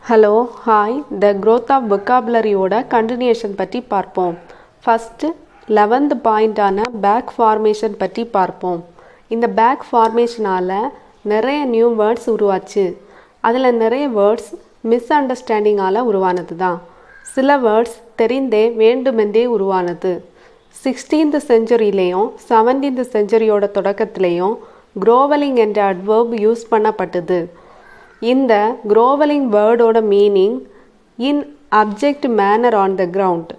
Hello hi the growth of vocabularyயோட continuation பற்றி பார்ப்போம். ஃபஸ்ட்டு 11th பாயிண்டான பேக் ஃபார்மேஷன் பற்றி பார்ப்போம். இந்த பேக் ஃபார்மேஷனால் நிறைய நியூ வேர்ட்ஸ் உருவாச்சு. அதில் நிறைய வேர்ட்ஸ் மிஸ் அண்டர்ஸ்டாண்டிங்கால் உருவானது தான். சில வேர்ட்ஸ் தெரிந்தே வேண்டுமென்றே உருவானது. 16th செஞ்சுரியிலையும் 17th செஞ்சுரியோட தொடக்கத்திலையும் க்ரோவலிங் என்ற அட்வர்ப் யூஸ் பண்ணப்பட்டது. இந்த க்ரோவலிங் வேர்டோட meaning in abject manner on the ground.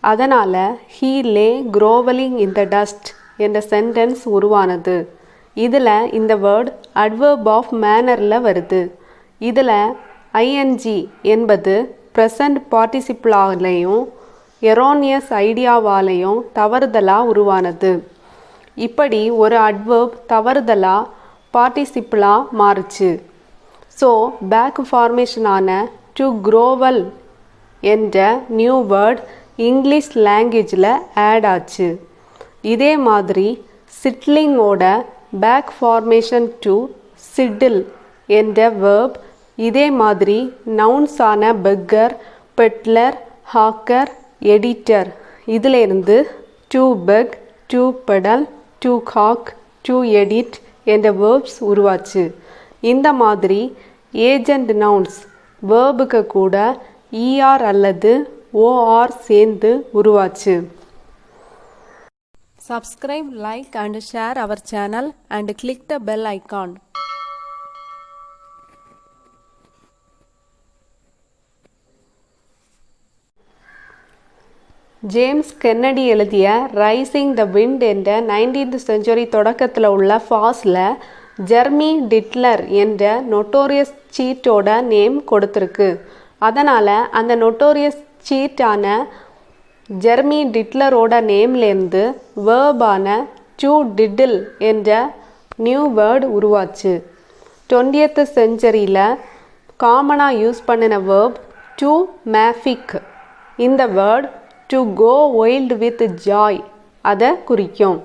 அதனால் he lay grovelling in the dust என்ற சென்டென்ஸ் உருவானது. இதில் இந்த வேர்ட் அட்வர்ப் ஆஃப் மேனரில் வருது. இதில் ஐஎன்ஜி என்பது ப்ரெசன்ட் பார்ட்டிசிபிளாலையும் எரோனியஸ் ஐடியாவாலையும் தவறுதலாக உருவானது. இப்படி ஒரு அட்வர்ப் தவறுதலாக பார்ட்டிசிபிளாக மாறுச்சு. ஸோ பேக் ஃபார்மேஷனான டு க்ரோவல் என்ற நியூ வேர்ட் இங்கிலீஷ் லாங்குவேஜில் ஆட் ஆச்சு. இதே மாதிரி சிட்லிங்கோட பேக் ஃபார்மேஷன் டு சிட்டில் என்ற வேர்ப் இதே மாதிரி நவுன்ஸான பெக்கர், பெட்லர், ஹாக்கர், எடிட்டர் இதிலிருந்து to beg, to peddle, to hawk, to edit என்ற வேர்ப்ஸ் உருவாச்சு. இந்த மாதிரி ஏஜெண்ட் நவுன்ஸ் வேர்புக்கு கூட ER அல்லது OR சேர்ந்து உருவாச்சு. Subscribe, like and share our channel and click the bell icon. James Kennedy எழுதிய ரைசிங் த விண்ட் என்ற 19th செஞ்சுரி தொடக்கத்தில் உள்ள ஃபாஸில் ஜெர்மி டிட்லர் என்ற நொட்டோரியஸ் சீட்டோட நேம் கொடுத்துருக்கு. அதனால் அந்த நொட்டோரியஸ் சீட்டான ஜெர்மி டிட்லரோட நேம்லேருந்து வேர்பான டு டிடில் என்ற நியூ வேர்டு உருவாச்சு. 20th செஞ்சுரியில் காமனாக யூஸ் பண்ணின வேர்ப் டு மேஃபிக். இந்த word to go wild with joy அதை குறிக்கும்.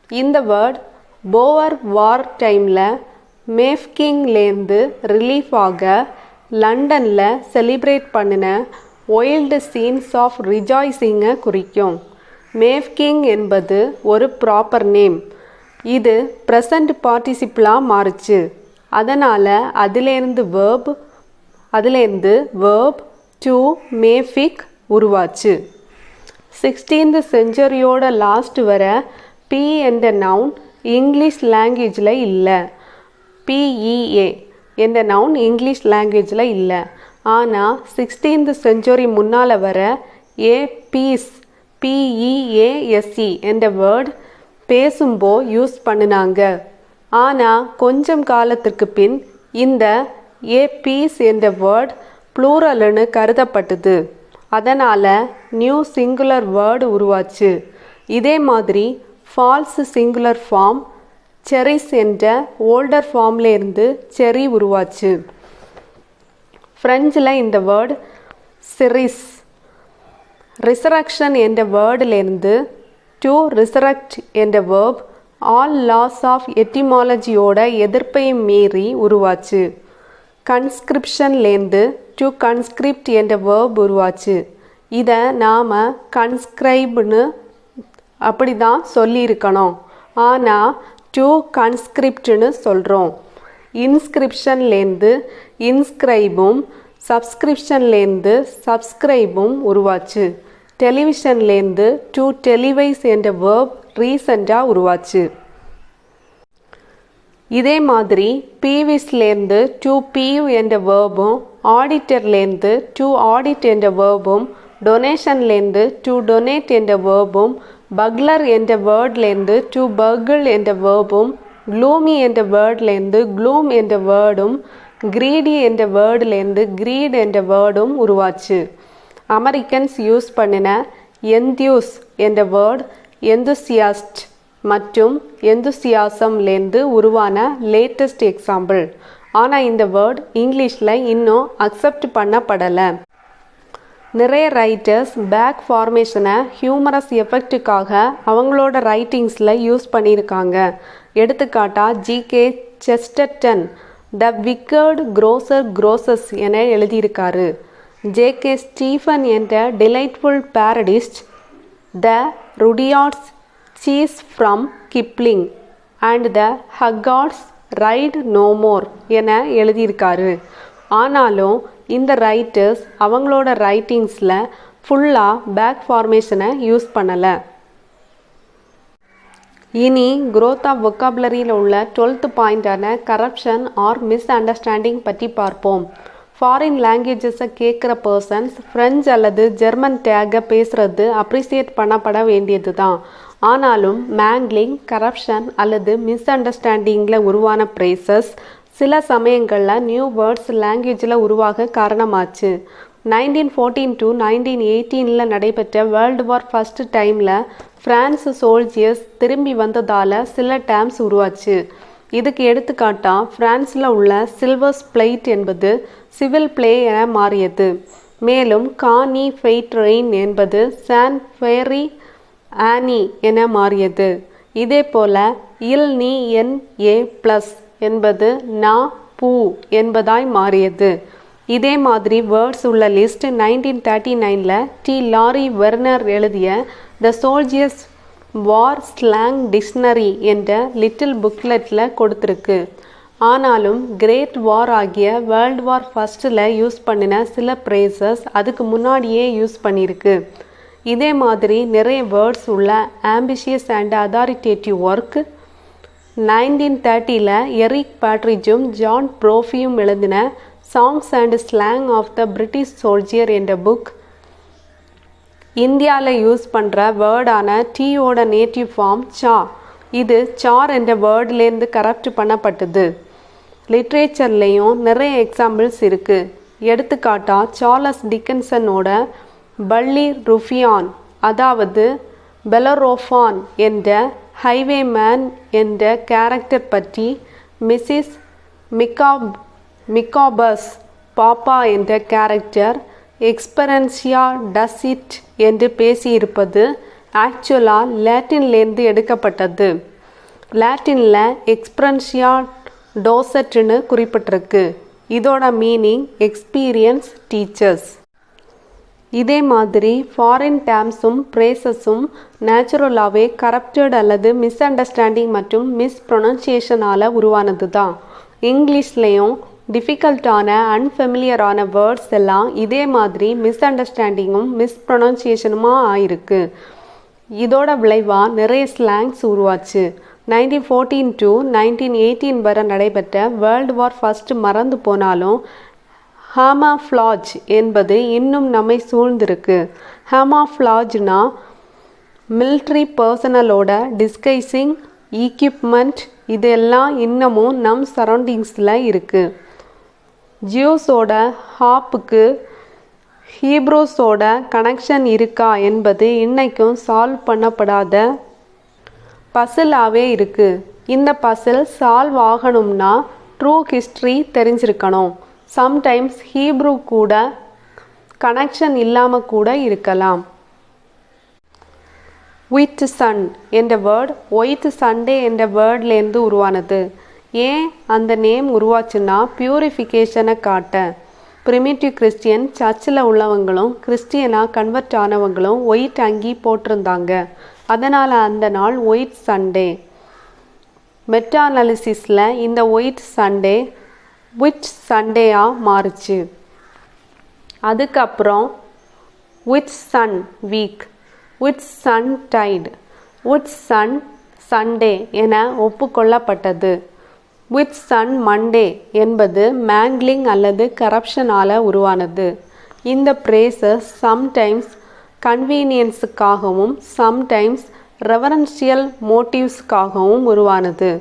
இந்த வேர்ட் போவர் வார் டைமில் மேஃப்கிங்லேருந்து ரிலீஃப் ஆக லண்டனில் செலிப்ரேட் பண்ணின ஒயில்டு சீன்ஸ் ஆஃப் ரிஜாய்ஸிங்கை குறிக்கும். மேஃப்கிங் என்பது ஒரு ப்ராப்பர் நேம். இது ப்ரெசண்ட் பார்ட்டிசிபிளாக மாறுச்சு. அதனால் அதிலேருந்து வேர்ப் டு மேஃபிக் உருவாச்சு. 16th செஞ்சுரியோட லாஸ்ட் வர பி என்ற நவுன் இங்கிலீஷ் லாங்குவேஜில் இல்லை. PEA என்ற நவுன் இங்கிலீஷ் லாங்குவேஜில் இல்லை. ஆனால் 16th செஞ்சுரி முன்னால் வர பீஸ் PEASE என்ற வேர்ட் பேசும்போ யூஸ் பண்ணினாங்க. ஆனால் கொஞ்சம் காலத்திற்கு பின் இந்த பீஸ் என்ற வேர்ட் ப்ளூரல்னு கருதப்பட்டது. அதனால் நியூ சிங்குலர் வேர்டு உருவாச்சு. இதே மாதிரி ஃபால்ஸ் சிங்குலர் ஃபார்ம் செரிஸ் என்ற ஓல்டர் ஃபார்ம்லேருந்து செரி உருவாச்சு. ஃப்ரெஞ்சில் இந்த வேர்டு சிரிஸ். ரிசரக்ஷன் என்ற வேர்டிலேருந்து டு ரிசரக்ட் என்ற வேர்ப் ஆல் லாஸ் ஆஃப் எட்டிமாலஜியோட எதிர்ப்பையும் மீறி உருவாச்சு. கன்ஸ்கிரிப்ஷன்லேருந்து டு கன்ஸ்கிரிப்ட் என்ற வேர்ப் உருவாச்சு. இதை நாம் கன்ஸ்கிரைப்னு அப்படி தான் சொல்லியிருக்கணும். ஆனால் டு கன்ஸ்கிரிப்ட்னு சொல்கிறோம். இன்ஸ்கிரிப்ஷன்லேருந்து இன்ஸ்கிரைபும் சப்ஸ்கிரிப்ஷன்லேருந்து சப்ஸ்கிரைபும் உருவாச்சு. டெலிவிஷன்லேருந்து டு டெலிவைஸ் என்ற வேர்ப் ரீசெண்டாக உருவாச்சு. இதே மாதிரி பீவிஸ்லேருந்து டு பீவ் என்ற வேர்பும் ஆடிட்டர்லேருந்து டு ஆடிட் என்ற வேர்பும் டொனேஷன்லேருந்து டு டொனேட் என்ற வேர்பும் பக்லர் என்ற வேர்ட்லேருந்து டு பர்கிள் என்ற வேர்பும் க்ளூமி என்ற வேர்ட்லேருந்து க்ளூம் என்ற வேர்டும் கிரீடி என்ற வேர்ட்லேருந்து கிரீட் என்ற வேர்டும் உருவாச்சு. அமெரிக்கன்ஸ் யூஸ் பண்ணின எந்தியூஸ் என்ற வேர்ட் எந்துசியாஸ்ட் மற்றும் எந்துசியாசம்லேருந்து உருவான லேட்டஸ்ட் எக்ஸாம்பிள். ஆனால் இந்த வேர்ட் இங்கிலீஷில் இன்னும் அக்செப்ட் பண்ணப்படலை. நிறைய ரைட்டர்ஸ் பேக் ஃபார்மேஷனை ஹியூமரஸ் எஃபெக்ட்டுக்காக அவங்களோட ரைட்டிங்ஸில் யூஸ் பண்ணியிருக்காங்க. எடுத்துக்காட்டாக GK Chesterton the wicked grocer groces என எழுதியிருக்காரு. ஜே.கே. ஸ்டீஃபன் என்ற delightful parodist the Rudyards cease from kipling and the Haggards ride no more என எழுதியிருக்காரு. ஆனாலும் இந்த ரைட்டர்ஸ் அவங்களோட ரைட்டிங்ஸில் ஃபுல்லாக பேக் ஃபார்மேஷனை யூஸ் பண்ணலை. இனி growth ஆஃப் vocabularyயில் உள்ள 12th பாயிண்டான கரப்ஷன் ஆர் மிஸ் அண்டர்ஸ்டாண்டிங் பற்றி பார்ப்போம். ஃபாரின் லாங்குவேஜஸை கேட்குற பர்சன்ஸ் ஃப்ரெஞ்சு அல்லது ஜெர்மன் டேகை பேசுகிறது அப்ரிசியேட் பண்ணப்பட வேண்டியது தான். ஆனாலும் மேங்க்லிங், கரப்ஷன் அல்லது மிஸ் அண்டர்ஸ்டாண்டிங்கில் உருவான ப்ரேசஸ் சில சமயங்களில் நியூ வேர்ட்ஸ் லாங்குவேஜில் உருவாக காரணமாச்சு. 1914 to 1918 நடைபெற்ற வேர்ல்டு வார் ஃபர்ஸ்ட் டைமில் பிரான்ஸ் சோல்ஜியர்ஸ் திரும்பி வந்ததால் சில டேர்ம்ஸ் உருவாச்சு. இதுக்கு எடுத்துக்காட்டாக பிரான்ஸில் உள்ள சில்வர் பிளேட் என்பது சிவில் பிளே என மாறியது. மேலும் கானி ஃபெய்ட் ரெயின் என்பது சான் ஃபேரி ஆனி என மாறியது. இதே போல் இல் நீ என் ஏ ப்ளஸ் என்பது நா பூ என்பதாய் மாறியது. இதே மாதிரி வேர்ட்ஸ் உள்ள லிஸ்ட் 1939 டி. லாரி வெர்னர் எழுதிய த சோல்ஜியர்ஸ் வார் ஸ்லாங் டிக்ஷனரி என்ற லிட்டில் புக்லெட்டில் கொடுத்துருக்கு. ஆனாலும் கிரேட் வார் ஆகிய வேர்ல்டு வார் ஃபர்ஸ்டில் யூஸ் பண்ணின சில ப்ரேசஸ் அதுக்கு முன்னாடியே யூஸ் பண்ணியிருக்கு. இதே மாதிரி நிறைய வேர்ட்ஸ் உள்ள ambitious and authoritative work 1930 Eric பேட்ரிஜும் ஜான் ப்ரோஃபியும் எழுதின songs and slang of the British soldier என்ற புக் இந்தியாவில் யூஸ் பண்ணுற வேர்டான டீயோட நேட்டிவ் ஃபார்ம் சா. இது சார் என்ற வேர்ட்லேருந்து கரப்ட் பண்ணப்பட்டது. லிட்ரேச்சர்லேயும் நிறைய எக்ஸாம்பிள்ஸ் இருக்குது. எடுத்துக்காட்டாக சார்லஸ் டிக்கன்சனோட பல்லி ருஃபியான் அதாவது பெலரோஃபான் என்ற ஹைவேமேன் என்ற கேரக்டர் பற்றி மிஸ்ஸிஸ் மிக்காபஸ் பாப்பா என்ற கேரக்டர் எக்ஸ்பெரன்சியா டஸ் இட் என்று பேசியிருப்பது ஆக்சுவலாக லாட்டின்லேருந்து எடுக்கப்பட்டது. லாட்டினில் எக்ஸ்பெரன்சியா டோசட்னு குறிப்பிட்டிருக்கு. இதோட மீனிங் எக்ஸ்பீரியன்ஸ் டீச்சர்ஸ். இதே மாதிரி ஃபாரின் டேர்ம்ஸும் ப்ரேசஸும் நேச்சுரலாகவே கரப்டட் அல்லது மிஸ் அண்டர்ஸ்டாண்டிங் மற்றும் மிஸ் ப்ரொனன்சியேஷனால் உருவானது தான். இங்கிலீஷ்லேயும் டிஃபிகல்ட்டான அன்ஃபெமிலியரான வேர்ட்ஸ் எல்லாம் இதே மாதிரி மிஸ் அண்டர்ஸ்டாண்டிங்கும் மிஸ் ப்ரொனன்சியேஷனுமாக ஆயிருக்கு. இதோட விளைவாக நிறைய ஸ்லாங்ஸ் உருவாச்சு. 1914 to 1918 வரை நடைபெற்ற வேர்ல்டு வார் ஃபர்ஸ்ட் மறந்து போனாலும் ஹாமாஃப்ளாஜ் என்பது இன்னும் நம்மை சூழ்ந்திருக்கு. ஹாமாஃப்ளாஜ்னா மிலிட்ரி பர்சனலோட டிஸ்கைசிங் ஈக்யூப்மெண்ட் இதெல்லாம் இன்னமும் நம் சரௌண்டிங்ஸில் இருக்குது. ஜியூஸோட ஹாப்புக்கு ஹீப்ரோஸோட கனெக்ஷன் இருக்கா என்பது இன்னைக்கும் சால்வ் பண்ணப்படாத பசிலாகவே இருக்குது. இந்த பசில் சால்வ் ஆகணும்னா ட்ரூ ஹிஸ்ட்ரி தெரிஞ்சிருக்கணும். சம்டைம்ஸ் ஹீப்ரூ கூட கனெக்ஷன் இல்லாமல் கூட இருக்கலாம். விட் சன் என்ற வேர்ட் ஒயிட் சண்டே என்ற வேர்ட்லேருந்து உருவானது. ஏன் அந்த நேம் உருவாச்சுன்னா பியூரிஃபிகேஷனை காட்ட. பிரிமிட்டிவ் கிறிஸ்டியன் சர்ச்சில் உள்ளவங்களும் கிறிஸ்டியனாக கன்வெர்ட் ஆனவங்களும் ஒயிட் அங்கி போட்டிருந்தாங்க. அதனால் அந்த நாள் ஒயிட் சண்டே. மெட்டா அனாலிசிஸில் இந்த ஒயிட் சண்டே விட் சண்டேயாக மாறுச்சு. அதுக்கப்புறம் விட் சன் வீக், விட் சன் டைட், விட் சன் சண்டே என ஒப்புக்கொள்ளப்பட்டது. விட் சன் மண்டே என்பது மேங்க்லிங் அல்லது கரப்ஷனால் உருவானது. இந்த பிரேசஸ் சம்டைம்ஸ் கன்வீனியன்ஸுக்காகவும் சம்டைம்ஸ் ரெவரன்ஷியல் மோட்டிவ்ஸுக்காகவும் உருவானது.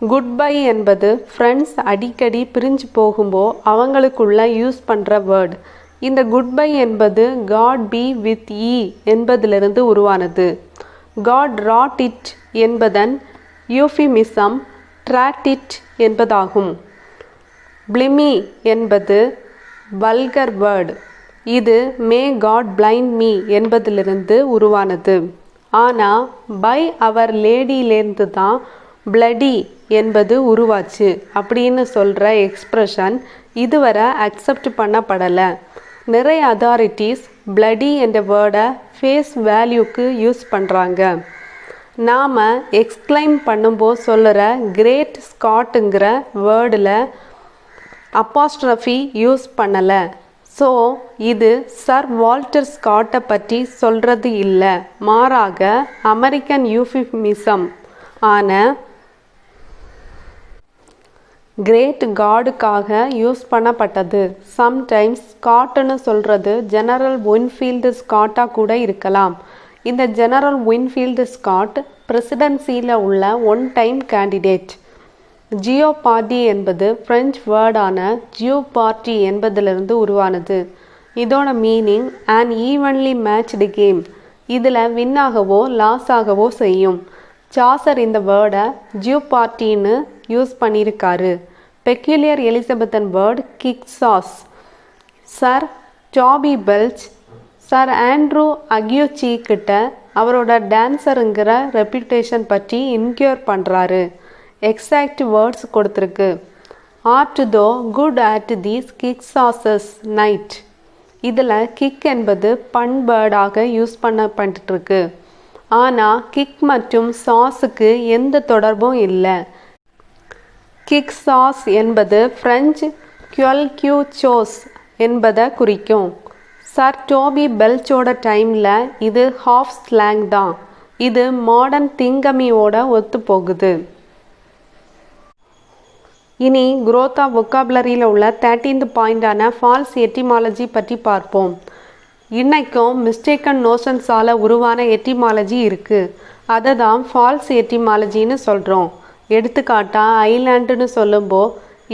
குட் பை என்பது ஃப்ரெண்ட்ஸ் அடிக்கடி பிரிஞ்சு போகும்போது அவங்களுக்குள்ள யூஸ் பண்ணுற வேர்டு. இந்த குட் பை என்பது காட் பி வித் ஈ என்பதிலிருந்து உருவானது. காட் ராட் இட் என்பதன் யூஃபிமிசம் ட்ராட் இட் என்பதாகும். பிளிமி என்பது வல்கர் வேர்டு. இது மே காட் பிளைண்ட் மீ என்பதிலிருந்து உருவானது. ஆனால் பை அவர் லேடியிலேருந்து தான் bloody என்பது உருவாச்சு அப்படின்னு சொல்கிற எக்ஸ்ப்ரெஷன் இதுவரை அக்செப்ட் பண்ணப்படலை. நிறைய அத்தாரிட்டிஸ் bloody என்ற வேர்டை ஃபேஸ் வேல்யூக்கு யூஸ் பண்ணுறாங்க. நாம் எக்ஸ்க்ளைம் பண்ணும்போது சொல்லுற கிரேட் ஸ்காட்டுங்கிற வேர்டில் அப்போஸ்ட்ரஃபி யூஸ் பண்ணலை. ஸோ இது சர் வால்டர் ஸ்காட்டை பற்றி சொல்கிறது இல்லை, மாறாக அமெரிக்கன் யூஃபிமிசம் ஆன கிரேட் காடுக்காக யூஸ் பண்ணப்பட்டது. சம்டைம்ஸ் ஸ்காட்டுன்னு சொல்கிறது ஜெனரல் வின்ஃபீல்டு ஸ்காட்டாக கூட இருக்கலாம். இந்த ஜெனரல் வின்ஃபீல்டு ஸ்காட் பிரசிடென்சியில் உள்ள ஒன் டைம் கேண்டிடேட். ஜியோபார்டி என்பது பிரெஞ்சு வேர்டான ஜியோ பார்ட்டி என்பதிலிருந்து உருவானது. இதோட meaning an evenly matched game. இதில் வின்னாகவோ லாஸ் ஆகவோ செய்யும். சாசர் இந்த வேர்டை ஜியோ பார்ட்டின்னு யூஸ் பண்ணியிருக்காரு. Peculiar Elizabethan word kickshaws. Sir Toby Belch Sir Andrew Aguecheek கிட்ட அவரோட டான்ஸருங்கிற ரெப்யூட்டேஷன் பற்றி இன்க்யூர் பண்ணுறாரு. எக்ஸாக்ட் வேர்ட்ஸ் கொடுத்துருக்கு. Art thou good at these kickshawses knight. இதில் கிக் என்பது பன் வேர்டாக யூஸ் பண்ணப்பட்டுருக்கு. ஆனால் கிக் மற்றும் சாஸுக்கு எந்த தொடர்பும் இல்லை. கிக் சாஸ் என்பது பிரெஞ்சு குவல்க்யூ சோஸ் என்பதை குறிக்கும். சர் டோபி பெல்ச்சோட டைமில் இது ஹாஃப் ஸ்லாங் தான். இது மாடர்ன் திங்கமியோட ஒத்து போகுது. இனி growth of vocabularyயில் உள்ள 13th பாயிண்டான ஃபால்ஸ் எட்டிமாலஜி பற்றி பார்ப்போம். இன்னைக்கும் மிஸ்டேக்கன் நோஷன்ஸால் உருவான எட்டிமாலஜி இருக்குது. அதை தான் ஃபால்ஸ் எட்டிமாலஜின்னு சொல்கிறோம். எடுத்துக்காட்டாக ஐலாண்டுன்னு சொல்லும்போ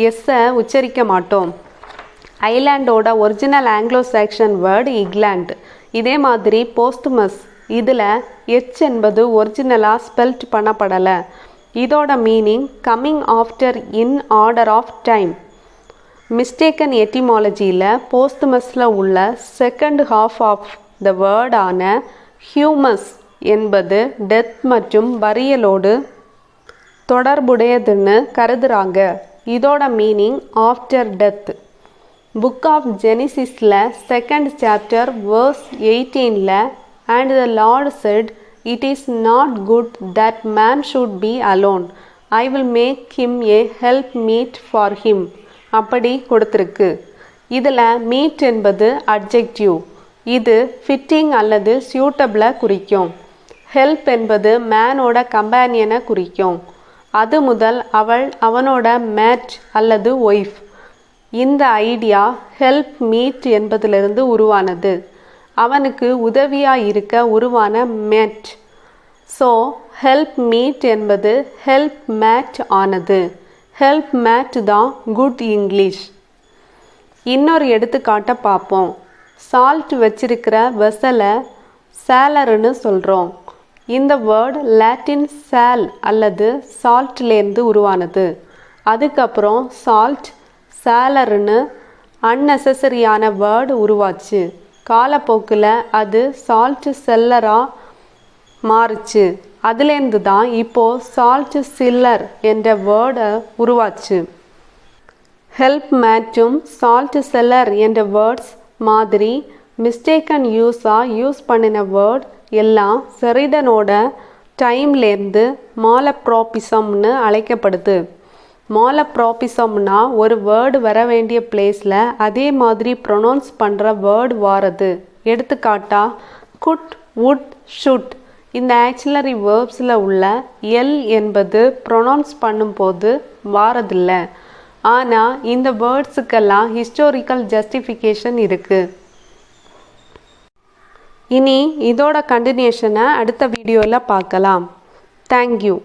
எஸ்ஸை உச்சரிக்க மாட்டோம். ஐலாண்டோட ஒரிஜினல் ஆங்கிலோ சாக்சன் வேர்டு இக்லாண்ட். இதே மாதிரி போஸ்துமஸ், இதில் எச் என்பது ஒரிஜினலாக ஸ்பெல்ட் பண்ணப்படலை. இதோட meaning coming after in order of time. Mistaken எட்டிமாலஜியில் போஸ்துமஸில் உள்ள செகண்ட் ஹாஃப் ஆஃப் த வேர்டான ஹியூமஸ் என்பது டெத் மற்றும் பரியலோடு தொடர்புடையதுன்னு கருதுறாங்க. இதோட meaning after death. Book of ஜெனிசிஸில் 2nd chapter verse 18ல் and the Lord said it is not good that man should be alone, I will make him a help meet for him அப்படி கொடுத்துருக்கு. இதில் மீட் என்பது adjective. இது fitting அல்லது சியூட்டபிளை குறிக்கும். Help என்பது மேனோட கம்பேனியனை குறிக்கும். அது முதல் அவள் அவனோட மேட் அல்லது ஒய்ஃப். இந்த ஐடியா ஹெல்ப் மீட் என்பதிலிருந்து உருவானது. அவனுக்கு உதவியாக இருக்க உருவான மேட். ஸோ ஹெல்ப் மீட் என்பது ஹெல்ப் மேட் ஆனது. ஹெல்ப் மேட் தான் குட் இங்கிலீஷ். இன்னொரு எடுத்துக்காட்டை பார்ப்போம். சால்ட் வச்சிருக்கிற வெசலை சேலருன்னு சொல்கிறோம். இந்த வேர்ட் லாட்டின் சால் அல்லது சால்ட்லேருந்து உருவானது. அதுக்கப்புறம் சால்ட் சேலருன்னு அன்னெசரியான வேர்டு உருவாச்சு. காலப்போக்கில் அது சால்ட் செல்லராக மாறுச்சு. அதுலேருந்து தான் இப்போது சால்ட் சில்லர் என்ற வேர்டை உருவாச்சு. ஹெல்ப் மேட்டும் சால்ட் செல்லர் என்ற வேர்ட்ஸ் மாதிரி மிஸ்டேக்கன் யூஸ் பண்ணின வேர்ட் எல்லாம் செரிடனோட டைம்லேருந்து மாலப்ராபிசம்னு அழைக்கப்படுது. மாலப்ராபிசம்னா ஒரு வேர்டு வர வேண்டிய பிளேஸில் அதே மாதிரி ப்ரொனவுன்ஸ் பண்ணுற வேர்டு வாரது. எடுத்துக்காட்டா குட், வுட், ஷுட். இந்த ஆக்சிலரி வேர்ப்ஸில் உள்ள எல் என்பது ப்ரொனவுன்ஸ் பண்ணும்போது வாரதில்லை. ஆனால் இந்த வேர்ட்ஸுக்கெல்லாம் ஹிஸ்டோரிக்கல் ஜஸ்டிஃபிகேஷன் இருக்குது. இனி இதோட கண்டினியூஷனை அடுத்த வீடியோவில் பார்க்கலாம். தேங்க்யூ.